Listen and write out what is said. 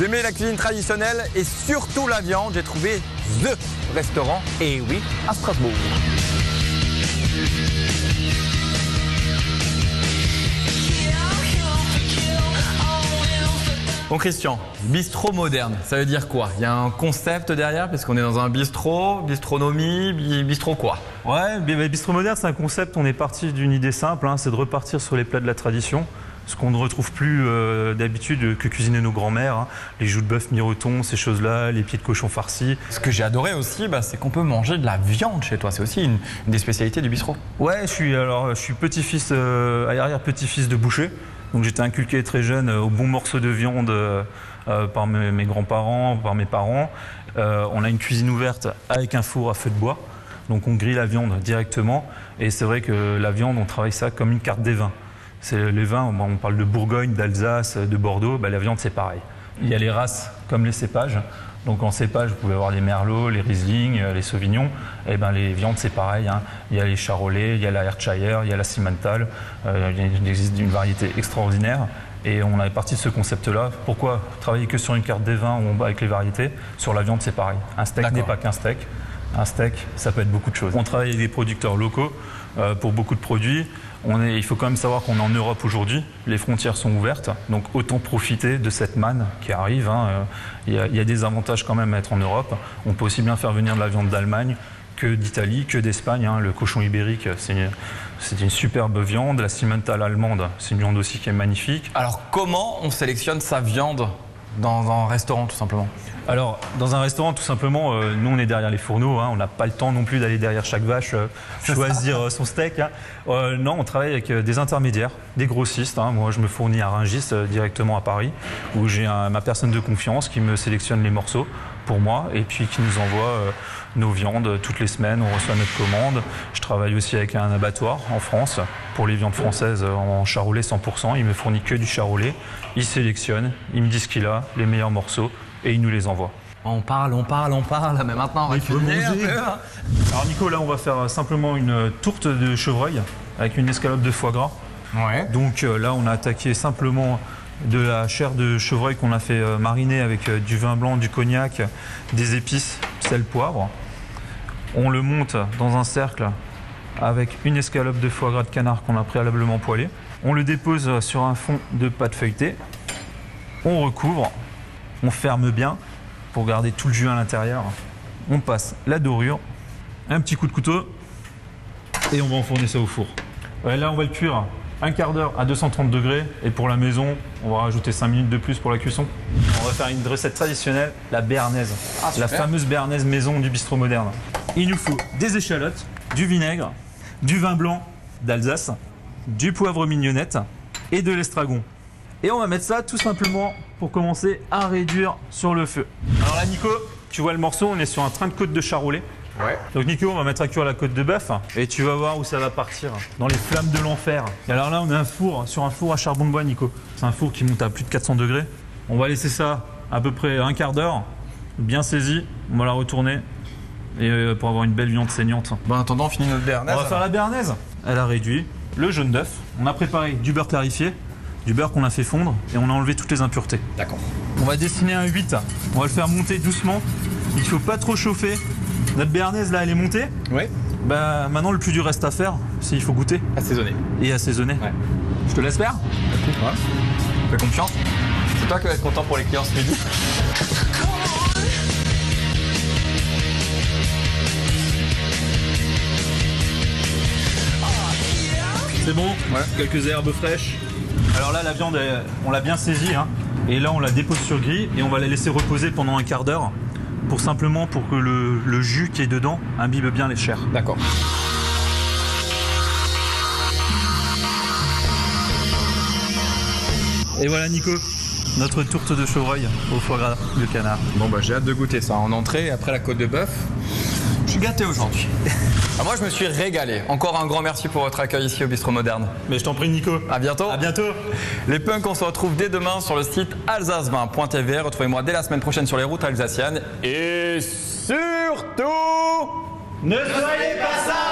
aimez la cuisine traditionnelle et surtout la viande, j'ai trouvé THE restaurant, et oui, à Strasbourg. Bon Christian, bistrot moderne, ça veut dire quoi? Il y a un concept derrière, parce qu'on est dans un bistrot, bistronomie, bistrot quoi? Ouais, bistrot moderne, c'est un concept, on est parti d'une idée simple, c'est de repartir sur les plats de la tradition. Ce qu'on ne retrouve plus d'habitude que cuisiner nos grands-mères, les joues de bœuf miroton, ces choses-là, les pieds de cochon farcis. Ce que j'ai adoré aussi, c'est qu'on peut manger de la viande chez toi. C'est aussi une des spécialités du bistrot. Ouais, je suis petit-fils, arrière-petit-fils de boucher. Donc j'étais inculqué très jeune au bon morceau de viande par mes grands-parents, par mes parents. On a une cuisine ouverte avec un four à feu de bois. Donc on grille la viande directement. Et c'est vrai que la viande, on travaille ça comme une carte des vins. Les vins, on parle de Bourgogne, d'Alsace, de Bordeaux, la viande c'est pareil. Il y a les races comme les cépages. Donc en cépage, vous pouvez avoir les merlots, les riesling, les sauvignons. Et les viandes c'est pareil. Il y a les charolais, il y a la Hertshire, il y a la Simmental. Il existe une variété extraordinaire. Et on est parti de ce concept-là. Pourquoi travailler que sur une carte des vins ou avec les variétés? Sur la viande c'est pareil. Un steak n'est pas qu'un steak. Un steak, ça peut être beaucoup de choses. On travaille avec des producteurs locaux pour beaucoup de produits. Il faut quand même savoir qu'on est en Europe aujourd'hui, les frontières sont ouvertes, donc autant profiter de cette manne qui arrive. Il y a des avantages quand même à être en Europe. On peut aussi bien faire venir de la viande d'Allemagne que d'Italie, que d'Espagne. Le cochon ibérique, c'est une superbe viande. La Simmental allemande, c'est une viande aussi qui est magnifique. Alors comment on sélectionne sa viande dans un restaurant tout simplement? Alors, dans un restaurant, tout simplement, nous on est derrière les fourneaux, on n'a pas le temps non plus d'aller derrière chaque vache choisir son steak. Non, on travaille avec des intermédiaires, des grossistes. Moi, je me fournis à Rungis directement à Paris, où j'ai ma personne de confiance qui me sélectionne les morceaux pour moi et puis qui nous envoie nos viandes toutes les semaines. On reçoit notre commande. Je travaille aussi avec un abattoir en France pour les viandes françaises en charolais 100%. Il me fournit que du charolais. Il sélectionne, il me dit ce qu'il a, les meilleurs morceaux. Et il nous les envoie. On parle, mais maintenant on va cuisiner un peu. Alors Nico, là on va faire simplement une tourte de chevreuil avec une escalope de foie gras. Ouais. Donc là on a attaqué simplement de la chair de chevreuil qu'on a fait mariner avec du vin blanc, du cognac, des épices, sel, poivre. On le monte dans un cercle avec une escalope de foie gras de canard qu'on a préalablement poêlé. On le dépose sur un fond de pâte feuilletée. On recouvre. On ferme bien pour garder tout le jus à l'intérieur. On passe la dorure, un petit coup de couteau et on va enfourner ça au four. Ouais, là, on va le cuire un quart d'heure à 230 degrés et pour la maison, on va rajouter 5 minutes de plus pour la cuisson. On va faire une recette traditionnelle, la béarnaise. La fameuse béarnaise maison du bistrot moderne. Il nous faut des échalotes, du vinaigre, du vin blanc d'Alsace, du poivre mignonnette et de l'estragon. Et on va mettre ça tout simplement pour commencer à réduire sur le feu. Alors là Nico, tu vois le morceau, on est sur un train de côte de charolais. Ouais. Donc Nico, on va mettre à cuire la côte de bœuf et tu vas voir où ça va partir, dans les flammes de l'enfer. Et alors là on a sur un four à charbon de bois Nico. C'est un four qui monte à plus de 400 degrés. On va laisser ça à peu près un quart d'heure, bien saisi. On va la retourner et pour avoir une belle viande saignante. Bon, en attendant, on finit notre béarnaise. On va faire la béarnaise. Elle a réduit le jaune d'œuf. On a préparé du beurre clarifié. Du beurre qu'on a fait fondre et on a enlevé toutes les impuretés. D'accord. On va dessiner un 8, on va le faire monter doucement. Il ne faut pas trop chauffer. Notre béarnaise là elle est montée. Oui. Maintenant le plus dur reste à faire, c'est il faut goûter. Assaisonner. Et assaisonner. Ouais. Je te laisse faire. Ouais. Fais confiance. C'est toi qui vas être content pour les clients ce midi. C'est bon, ouais. Quelques herbes fraîches. Alors là, la viande, on l'a bien saisie. Et là, on la dépose sur grille et on va la laisser reposer pendant un quart d'heure pour que le jus qui est dedans imbibe bien les chairs. D'accord. Et voilà Nico, notre tourte de chevreuil au foie gras de canard. Bon j'ai hâte de goûter ça en entrée, après la côte de bœuf. Je suis gâté aujourd'hui. Moi je me suis régalé. Encore un grand merci pour votre accueil ici au Bistrot Moderne. Mais je t'en prie Nico. À bientôt. À bientôt. Les punks, on se retrouve dès demain sur le site alsacevin.tv. Retrouvez-moi dès la semaine prochaine sur les routes alsaciennes. Et surtout, ne soyez pas ça.